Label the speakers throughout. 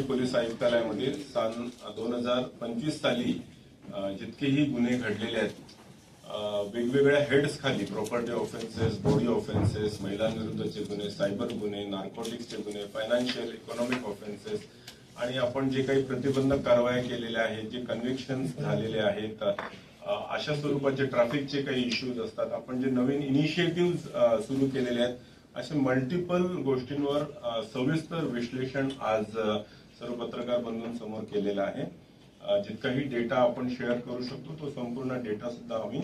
Speaker 1: Police आयुक्तालयामध्ये सन 2025 साली जितकेही गुन्हे घडलेले आहेत वेगवेगळ्या हेड्स खाली प्रॉपर्टी ऑफेन्सेस, बॉडी ऑफेन्सेस, महिलांविरुद्धचे गुन्हे, सायबर गुन्हे, नार्कोटिक्सचे गुन्हे, फायनान्शियल इकॉनॉमिक ऑफेन्सेस आणि आपण जे काही प्रतिबंधक कारवाया केलेल्या आहेत, जे कन्व्हिक्शन झालेले आहेत, अशा स्वरूपाचे ट्रॅफिकचे काही इश्यूज असतात, आपण जे नवीन इनिशिएटिव्ह सुरू केलेले आहेत, असे मल्टिपल गोष्टींवर सविस्तर विश्लेषण आज सर्व पत्रकार बंधूंसमोर केलेलं आहे. जितकाही डेटा आपण शेअर करू शकतो तो संपूर्ण डेटा सुद्धा आम्ही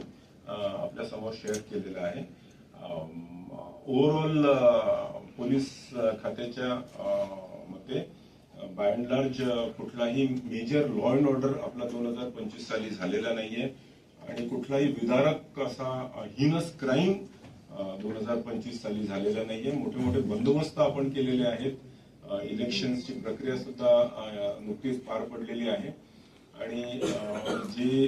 Speaker 1: आपल्या समोर शेअर केलेला आहे. ओव्हरऑल पोलीस खात्याच्या मते बाय अँड लार्ज कुठलाही मेजर लॉ अँड ऑर्डर आपला 2025 साली झालेला नाहीये आणि कुठलाही विदारक असा हिनस क्राईम 2025 साली झालेला नाहीये. मोठे मोठे बंदोबस्त आपण केलेले आहेत. इलेक्शन्सची प्रक्रिया सुद्धा नुकतीच पार पडलेली आहे आणि जे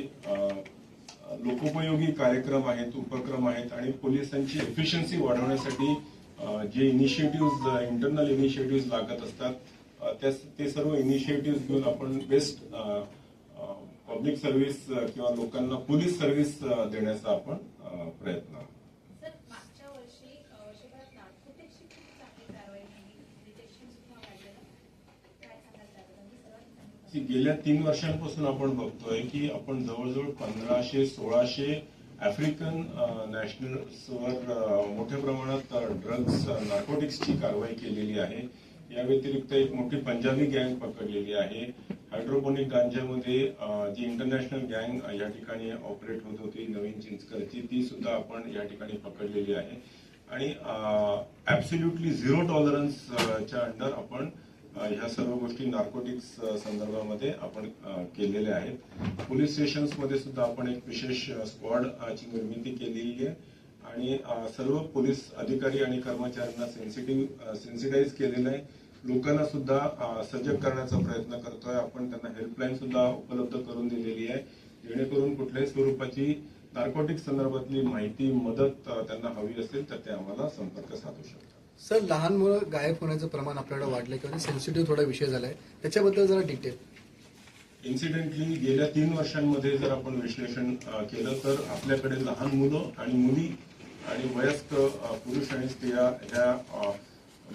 Speaker 1: लोकोपयोगी कार्यक्रम आहेत, उपक्रम आहेत आणि पोलिसांची एफिशियन्सी वाढवण्यासाठी जे इनिशिएटिव्ह इंटरनल इनिशिएटिव्ह लागत असतात ते सर्व इनिशिएटिव्ह घेऊन आपण बेस्ट पब्लिक सर्व्हिस किंवा लोकांना पोलीस सर्व्हिस देण्याचा आपण प्रयत्न आहोत. गेल्या 3 वर्षांपासून आपण बघतोय की आपण जवळजवळ 1500-1600 आफ्रिकन नॅशनल्सवर मोठ्या प्रमाणात ड्रग्ज नार्कोटिक्सची कारवाई केलेली आहे. या व्यतिरिक्त एक मोठी पंजाबी गँग पकडलेली आहे. हायड्रोपोनिक गांजामध्ये जी इंटरनॅशनल गँग या ठिकाणी ऑपरेट होत होती नवीन चिंचकरची, ती सुद्धा आपण या ठिकाणी पकडलेली आहे आणि ऍब्सोल्युटली झिरो टॉलरन्सच्या अंडर आपण ह्या सर्व गोष्टी नार्कोटिक्स संदर्भामध्ये आपण केलेल्या आहेत. पोलीस स्टेशन्समध्ये सुद्धा आपण एक विशेष स्क्वॉडची निर्मिती केलेली आहे आणि सर्व पोलीस अधिकारी आणि कर्मचाऱ्यांना सेन्सिटाईज केलेलं आहे. लोकांना सुद्धा सजग करण्याचा प्रयत्न करतोय आपण. त्यांना हेल्पलाईन सुद्धा उपलब्ध करून दिलेली आहे जेणेकरून कुठल्याही स्वरूपाची नार्कोटिक्स संदर्भातली माहिती, मदत त्यांना हवी असेल तर ते आम्हाला संपर्क साधू शकतात.
Speaker 2: सर, लहान मुलं गायब होण्याचं प्रमाण आपल्याकडे वाढलंय किंवा सेन्सिटिव्ह थोडा विषय झालाय, त्याच्याबद्दल जरा डिटेल.
Speaker 1: इन्सिडेंटली गेल्या 3 वर्षांमध्ये जर आपण विश्लेषण केलं तर आपल्याकडे लहान मुलं आणि मुली आणि वयस्क पुरुष आणि स्त्रिया ह्या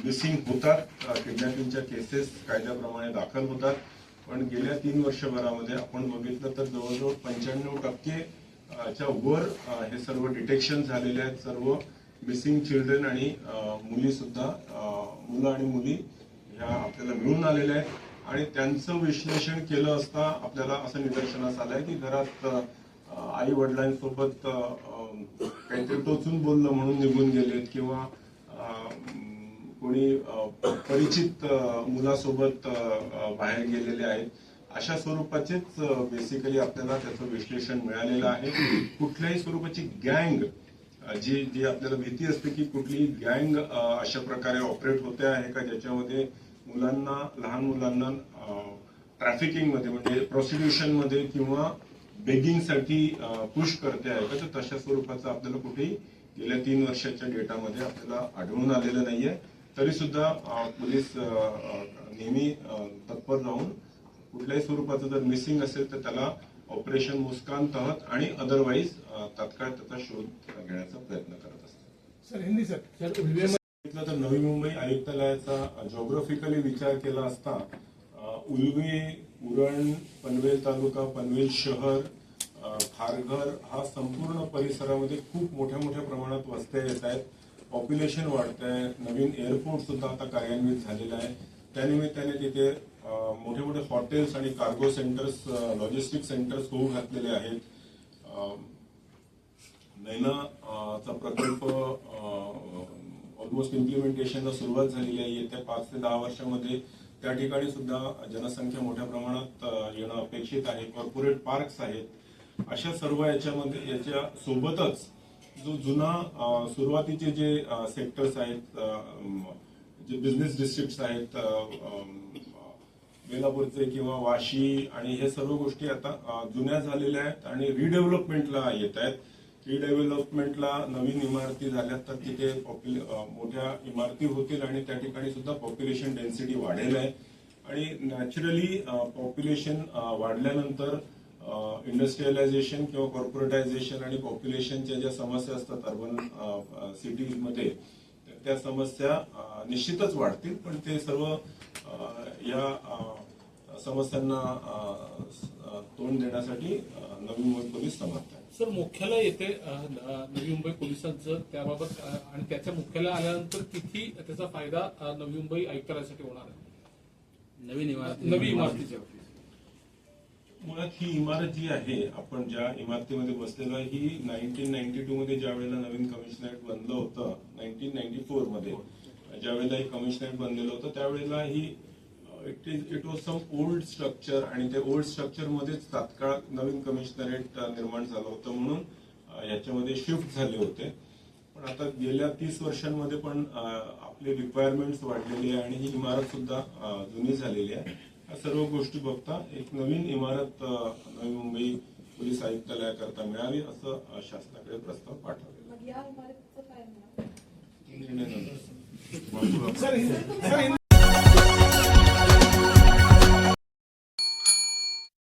Speaker 1: मिसिंग होतात. किडनॅपिंगच्या केसेस कायद्याप्रमाणे दाखल होतात. पण गेल्या 3 वर्षभरामध्ये आपण बघितलं तर जवळजवळ 95% वर हे सर्व डिटेक्शन झालेले आहेत. सर्व मिसिंग चिल्ड्रन आणि मुलं आणि मुली ह्या आपल्याला मिळून आलेल्या आहेत आणि त्यांचं विश्लेषण केलं असता आपल्याला असं निदर्शनास आलंय की घरात आई वडिलांसोबत काहीतरी टोचून बोललं म्हणून निघून गेलेत किंवा कोणी परिचित मुलासोबत बाहेर गेलेले आहेत. अशा स्वरूपाचेच बेसिकली आपल्याला त्याचं विश्लेषण मिळालेलं आहे. कुठल्याही स्वरूपाची गँग जी आपल्याला भीती असते की कुठली गँग अशा प्रकारे ऑपरेट होते आहे का ज्याच्यामध्ये लहान मुलांना ट्रॅफिकिंगमध्ये म्हणजे प्रॉस्टिट्यूशनमध्ये किंवा बेगिंगसाठी पुश करते आहे का, तर तशा स्वरूपाचं आपल्याला कुठेही गेल्या 3 वर्षाच्या डेटामध्ये आपल्याला आढळून आलेलं नाहीये. तरी सुद्धा पोलीस नेहमी तत्पर राहून कुठल्याही स्वरूपाचं जर मिसिंग असेल तर त्याला ऑपरेशन मुस्कान तहत आणि अदरवाईज तात्काळ त्याचा शोध घेण्याचा प्रयत्न करत असतात.
Speaker 3: सर, हिंदी
Speaker 1: सर, तर नवी मुंबई आयुक्तालयाचा जॉग्राफिकली विचार केला असता उलवे, उरण, पनवेल तालुका, पनवेल शहर, खारघर हा संपूर्ण परिसरामध्ये खूप मोठ्या मोठ्या प्रमाणात वस्त्या येत आहेत. पॉप्युलेशन वाढत आहे. नवीन एअरपोर्ट सुद्धा आता कार्यान्वित झालेला आहे. त्यानिमित्ताने तिथे मोठे मोठे हॉटेल्स आणि कार्गो सेंटर्स, लॉजिस्टिक सेंटर्स होऊ घातलेले आहेत. नैनाचा प्रकल्प ऑलमोस्ट इम्प्लिमेंटेशनला सुरुवात झालेली आहे. येत्या 5 ते 10 वर्षामध्ये त्या ठिकाणी सुद्धा जनसंख्या मोठ्या प्रमाणात येणं अपेक्षित आहे. कॉर्पोरेट पार्क्स आहेत. अशा सर्व याच्या सोबतच जो जुना सुरुवातीचे जे सेक्टर्स आहेत, जे बिझनेस डिस्ट्रिक्ट्स आहेत, बेलापूरचे किंवा वाशी आणि हे सर्व गोष्टी आता जुन्या झालेल्या आहेत आणि रिडेव्हलपमेंटला येत आहेत. रिडेव्हलपमेंटला नवीन इमारती झाल्या तर तिथे मोठ्या इमारती होतील आणि त्या ठिकाणी सुद्धा पॉप्युलेशन डेन्सिटी वाढेल आहे. आणि नॅचरली पॉप्युलेशन वाढल्यानंतर इंडस्ट्रियलायझेशन किंवा कॉर्पोरेटायझेशन आणि पॉप्युलेशनच्या ज्या समस्या असतात अर्बन सिटीजमध्ये त्या समस्या निश्चितच वाढतील, पण ते सर्व या समस्यांना तोंड देण्यासाठी नवी मुंबई पोलीस समर्थ आहे.
Speaker 3: सर, मुख्यालय येते नवी मुंबई पोलिसांचं, त्याबाबत आणि त्याच्या मुख्यालय आल्यानंतर किती त्याचा फायदा नवी मुंबई आयुक्तालयासाठी होणार आहे? नवी इमारतीच्या
Speaker 1: मुळात ही इमारत जी आहे, आपण ज्या इमारतीमध्ये बसलेलो आहे, ही 1992 मध्ये ज्या वेळेला नवीन कमिशनरेट बनलं होतं, 1994 मध्ये ज्या वेळेला हे कमिशनरेट बनलेलं होतं, त्यावेळेला ही it was some old structure, आणि ते ओल्ड स्ट्रक्चर मध्येच तात्काळ नवीन कमिशनरेट निर्माण झालं होतं, म्हणून याच्यामध्ये शिफ्ट झाले होते. पण आता गेल्या 30 वर्षांमध्ये पण आपली रिक्वायरमेंट्स वाढलेली आहे आणि ही इमारत सुद्धा जुनी झालेली आहे. या सर्व गोष्टी बघता एक नवीन इमारत नवी मुंबई पोलीस आयुक्तालयाकरता मिळावी असं शासनाकडे प्रस्ताव पाठवलेला
Speaker 4: मग या इमारतीचं काय होणार?
Speaker 1: निर्णय नंतर